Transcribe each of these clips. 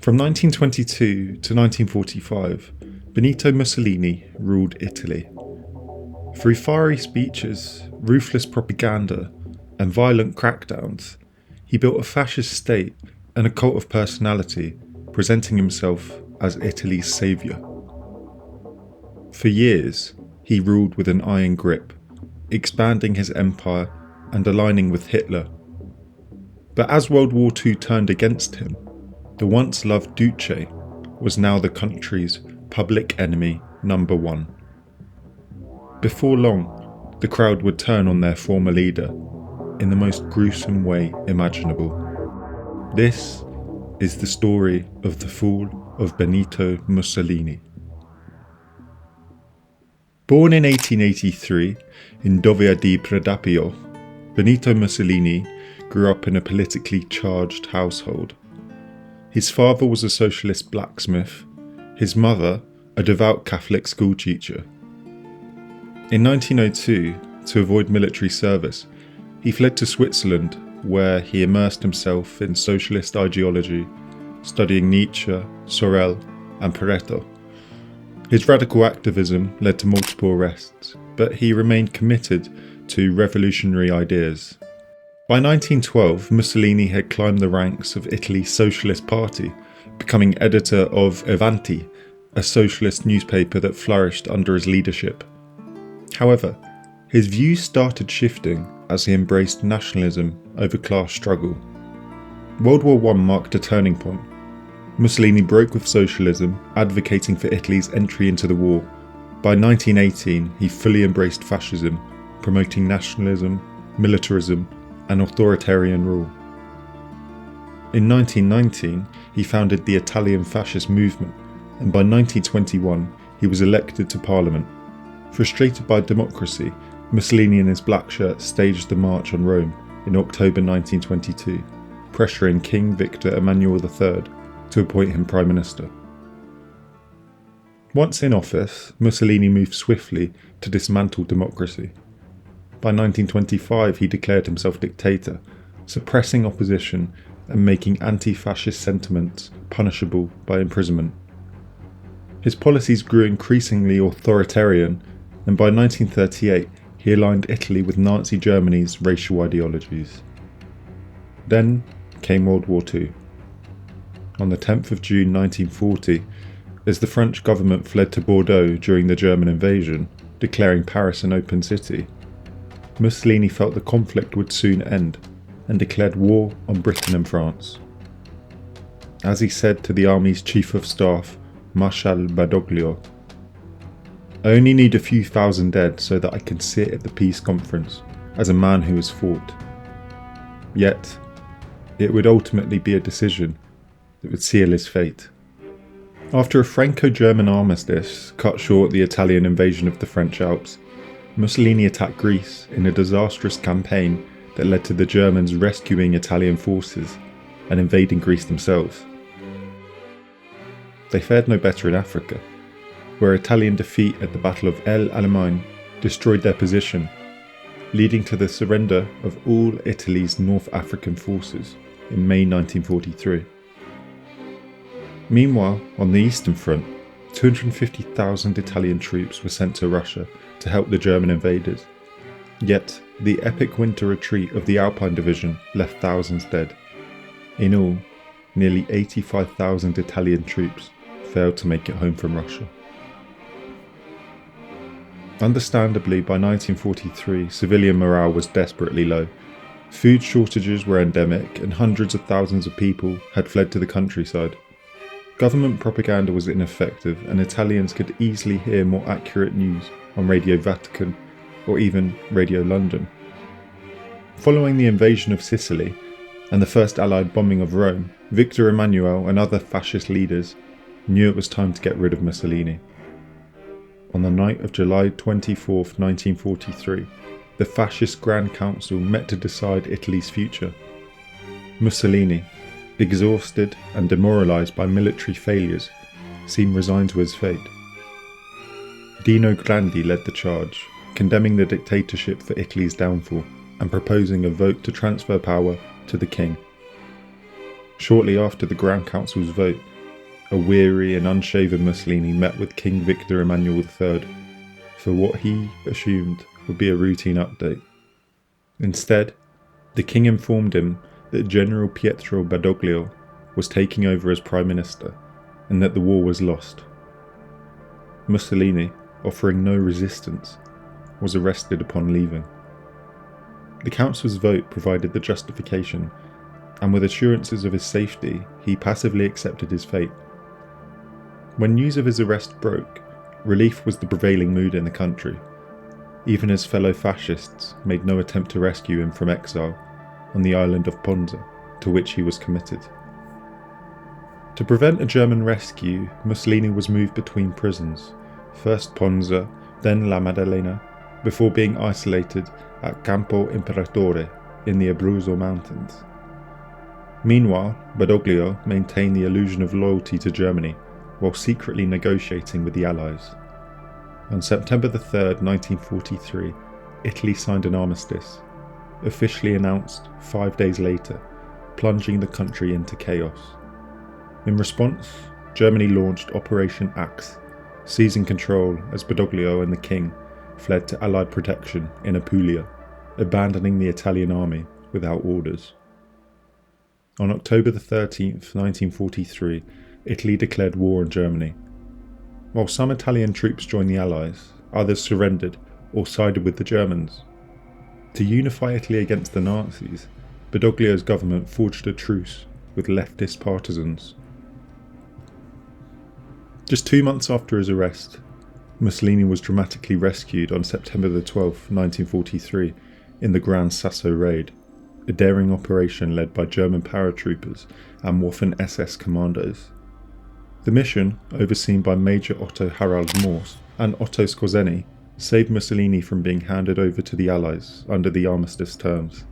From 1922 to 1945, Benito Mussolini ruled Italy. Through fiery speeches, ruthless propaganda, and violent crackdowns, he built a fascist state and a cult of personality, presenting himself as Italy's saviour. For years, he ruled with an iron grip, expanding his empire and aligning with Hitler. But as World War II turned against him, the once loved Duce was now the country's public enemy number one. Before long, the crowd would turn on their former leader in the most gruesome way imaginable. This is the story of the fall of Benito Mussolini. Born in 1883 in Dovia di Predapio, Benito Mussolini grew up in a politically charged household. His father was a socialist blacksmith, his mother a devout Catholic schoolteacher. In 1902, to avoid military service, he fled to Switzerland, where he immersed himself in socialist ideology, studying Nietzsche, Sorel, and Pareto. His radical activism led to multiple arrests, but he remained committed to revolutionary ideas. By 1912, Mussolini had climbed the ranks of Italy's Socialist Party, becoming editor of Avanti, a socialist newspaper that flourished under his leadership. However, his views started shifting as he embraced nationalism over class struggle. World War I marked a turning point. Mussolini broke with socialism, advocating for Italy's entry into the war. By 1918, he fully embraced fascism, promoting nationalism, militarism, and authoritarian rule. In 1919, he founded the Italian fascist movement, and by 1921, he was elected to parliament. Frustrated by democracy, Mussolini in his black shirt staged the March on Rome in October 1922, pressuring King Victor Emmanuel III to appoint him Prime Minister. Once in office, Mussolini moved swiftly to dismantle democracy. By 1925, he declared himself dictator, suppressing opposition and making anti-fascist sentiments punishable by imprisonment. His policies grew increasingly authoritarian, and by 1938, he aligned Italy with Nazi Germany's racial ideologies. Then came World War II. On the 10th of June 1940, as the French government fled to Bordeaux during the German invasion, declaring Paris an open city, Mussolini felt the conflict would soon end and declared war on Britain and France. As he said to the army's chief of staff, Marshal Badoglio, "I only need a few thousand dead so that I can sit at the peace conference as a man who has fought." Yet, it would ultimately be a decision that would seal his fate. After a Franco-German armistice cut short the Italian invasion of the French Alps, Mussolini attacked Greece in a disastrous campaign that led to the Germans rescuing Italian forces and invading Greece themselves. They fared no better in Africa, where Italian defeat at the Battle of El Alamein destroyed their position, leading to the surrender of all Italy's North African forces in May 1943. Meanwhile, on the Eastern Front, 250,000 Italian troops were sent to Russia to help the German invaders. Yet, the epic winter retreat of the Alpine Division left thousands dead. In all, nearly 85,000 Italian troops failed to make it home from Russia. Understandably, by 1943, civilian morale was desperately low. Food shortages were endemic, and hundreds of thousands of people had fled to the countryside. Government propaganda was ineffective, and Italians could easily hear more accurate news on Radio Vatican or even Radio London. Following the invasion of Sicily and the first Allied bombing of Rome, Victor Emmanuel and other fascist leaders knew it was time to get rid of Mussolini. On the night of July 24, 1943, the fascist Grand Council met to decide Italy's future. Mussolini, exhausted and demoralised by military failures, seemed resigned to his fate. Dino Grandi led the charge, condemning the dictatorship for Italy's downfall and proposing a vote to transfer power to the king. Shortly after the Grand Council's vote, a weary and unshaven Mussolini met with King Victor Emmanuel III for what he assumed would be a routine update. Instead, the king informed him that General Pietro Badoglio was taking over as Prime Minister and that the war was lost. Mussolini, offering no resistance, was arrested upon leaving. The council's vote provided the justification, and with assurances of his safety, he passively accepted his fate. When news of his arrest broke, relief was the prevailing mood in the country, even as fellow fascists made no attempt to rescue him from exile on the island of Ponza, to which he was committed. To prevent a German rescue, Mussolini was moved between prisons, first Ponza, then La Maddalena, before being isolated at Campo Imperatore in the Abruzzo Mountains. Meanwhile, Badoglio maintained the illusion of loyalty to Germany while secretly negotiating with the Allies. On September 3, 1943, Italy signed an armistice, officially announced 5 days later, plunging the country into chaos. In response, Germany launched Operation Axe, seizing control as Badoglio and the king fled to Allied protection in Apulia, abandoning the Italian army without orders. On October 13, 1943, Italy declared war on Germany. While some Italian troops joined the Allies, others surrendered or sided with the Germans. To unify Italy against the Nazis, Badoglio's government forged a truce with leftist partisans. Just 2 months after his arrest, Mussolini was dramatically rescued on September 12, 1943, in the Gran Sasso raid, a daring operation led by German paratroopers and Waffen-SS commandos. The mission, overseen by Major Otto Harald Morse and Otto Skorzeny, saved Mussolini from being handed over to the Allies under the armistice terms.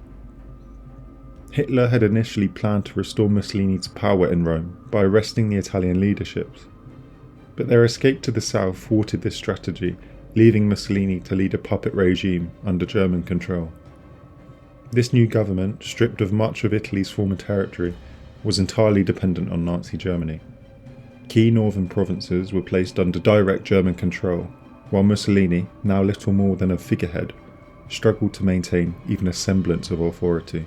Hitler had initially planned to restore Mussolini to power in Rome by arresting the Italian leaderships, but their escape to the south thwarted this strategy, leaving Mussolini to lead a puppet regime under German control. This new government, stripped of much of Italy's former territory, was entirely dependent on Nazi Germany. Key northern provinces were placed under direct German control, while Mussolini, now little more than a figurehead, struggled to maintain even a semblance of authority.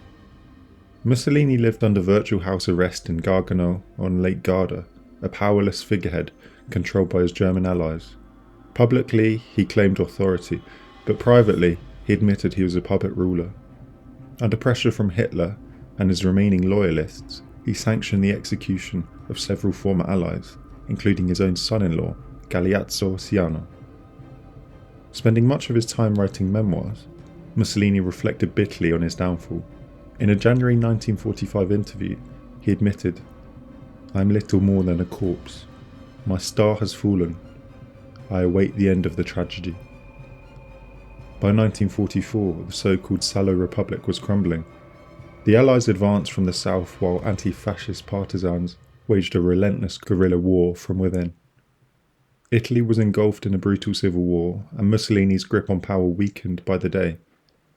Mussolini lived under virtual house arrest in Gargano on Lake Garda, a powerless figurehead controlled by his German allies. Publicly, he claimed authority, but privately, he admitted he was a puppet ruler. Under pressure from Hitler and his remaining loyalists, he sanctioned the execution of several former allies, including his own son-in-law, Galeazzo Ciano. Spending much of his time writing memoirs, Mussolini reflected bitterly on his downfall. In a January 1945 interview, he admitted, "I am little more than a corpse. My star has fallen. I await the end of the tragedy." By 1944, the so-called Salo Republic was crumbling. The Allies advanced from the south while anti-fascist partisans waged a relentless guerrilla war from within. Italy was engulfed in a brutal civil war, and Mussolini's grip on power weakened by the day.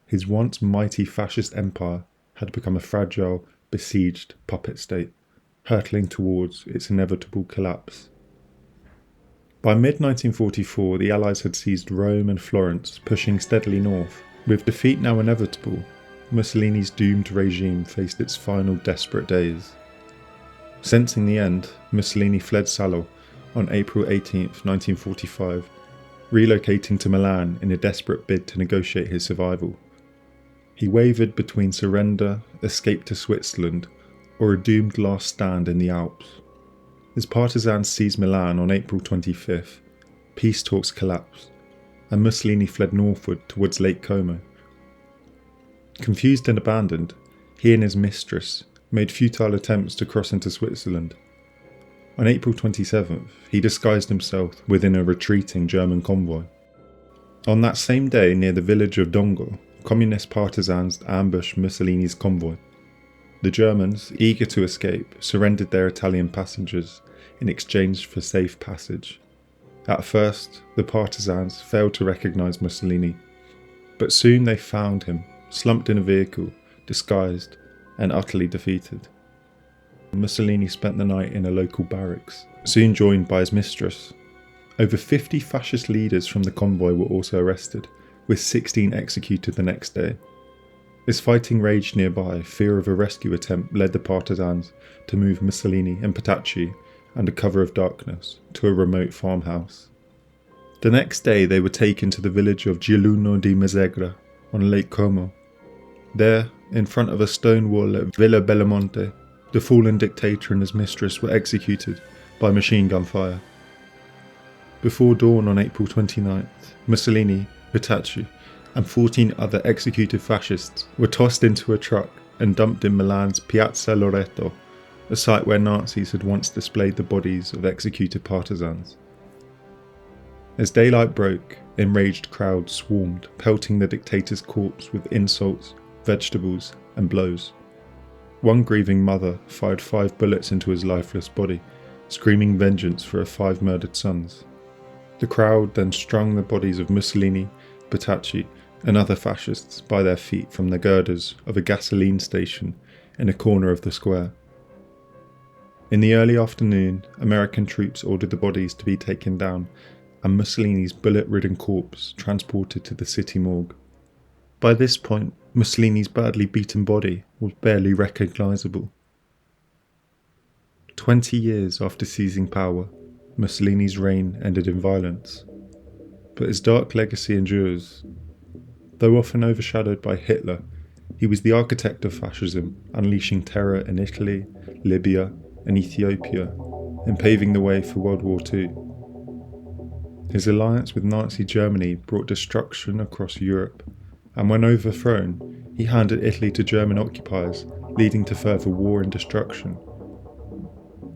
His once mighty fascist empire had become a fragile, besieged puppet state, hurtling towards its inevitable collapse. By mid-1944, the Allies had seized Rome and Florence, pushing steadily north. With defeat now inevitable, Mussolini's doomed regime faced its final desperate days. Sensing the end, Mussolini fled Salo on April 18, 1945, relocating to Milan in a desperate bid to negotiate his survival. He wavered between surrender, escape to Switzerland, or a doomed last stand in the Alps. His partisans seized Milan on April 25th, peace talks collapsed, and Mussolini fled northward towards Lake Como. Confused and abandoned, he and his mistress made futile attempts to cross into Switzerland. On April 27th, he disguised himself within a retreating German convoy. On that same day, near the village of Dongo, communist partisans ambushed Mussolini's convoy. The Germans, eager to escape, surrendered their Italian passengers in exchange for safe passage. At first, the partisans failed to recognize Mussolini, but soon they found him, slumped in a vehicle, disguised and utterly defeated. Mussolini spent the night in a local barracks, soon joined by his mistress. Over 50 fascist leaders from the convoy were also arrested, with 16 executed the next day. As fighting raged nearby, fear of a rescue attempt led the partisans to move Mussolini and Petacci, under cover of darkness, to a remote farmhouse. The next day they were taken to the village of Giuliano di Mesegra on Lake Como. There, in front of a stone wall at Villa Bellomonte, the fallen dictator and his mistress were executed by machine gun fire. Before dawn on April 29th, Mussolini, Petacci, and 14 other executed fascists were tossed into a truck and dumped in Milan's Piazza Loreto, a site where Nazis had once displayed the bodies of executed partisans. As daylight broke, enraged crowds swarmed, pelting the dictator's corpse with insults, vegetables, and blows. One grieving mother fired 5 bullets into his lifeless body, screaming vengeance for her 5 murdered sons. The crowd then strung the bodies of Mussolini, Petacci, and other fascists by their feet from the girders of a gasoline station in a corner of the square. In the early afternoon, American troops ordered the bodies to be taken down and Mussolini's bullet-ridden corpse transported to the city morgue. By this point, Mussolini's badly beaten body was barely recognisable. 20 years after seizing power, Mussolini's reign ended in violence. But his dark legacy endures. Though often overshadowed by Hitler, he was the architect of fascism, unleashing terror in Italy, Libya, and Ethiopia, and paving the way for World War II. His alliance with Nazi Germany brought destruction across Europe, and when overthrown, he handed Italy to German occupiers, leading to further war and destruction.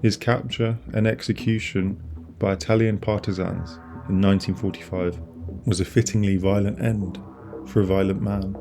His capture and execution by Italian partisans in 1945 was a fittingly violent end for a violent man.